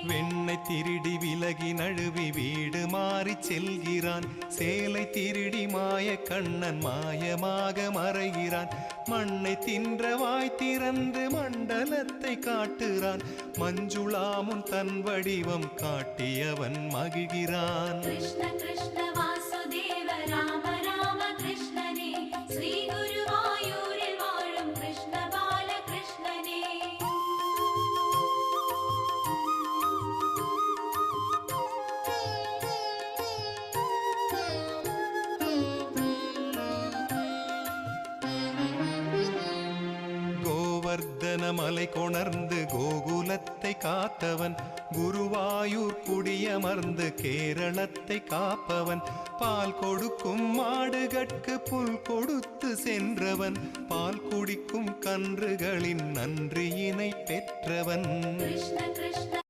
வெண்ணை திருடி விலகி நழுவி வீடு மாறி செல்கிறான். சேலை திருடி மாய கண்ணன் மாயமாக மறைகிறான். மண்ணை தின்ற வாய் திறந்து மண்டலத்தை காட்டுறான். மஞ்சுளாமுன் தன் வடிவம் காட்டியவன் மகிழ்கிறான். கிருஷ்ண கிருஷ்ண வாசுதேவ ராம ராம கிருஷ்ணனே, ஸ்ரீ குருவாயூரில் வாழும் கிருஷ்ண பால கிருஷ்ணனே. கோவர்தன மலை கொணர்ந்து கோகுலத்தை காத்தவன். குருவாயூர் குடியமர்ந்து கேரளத்தை காப்பவன். பால் கொடுக்கும் மாடுகட்கு புல் கொடுத்து சென்றவன். பால் குடிக்கும் கன்றுகளின் நன்றியினை பெற்றவன். கிருஷ்ண கிருஷ்ண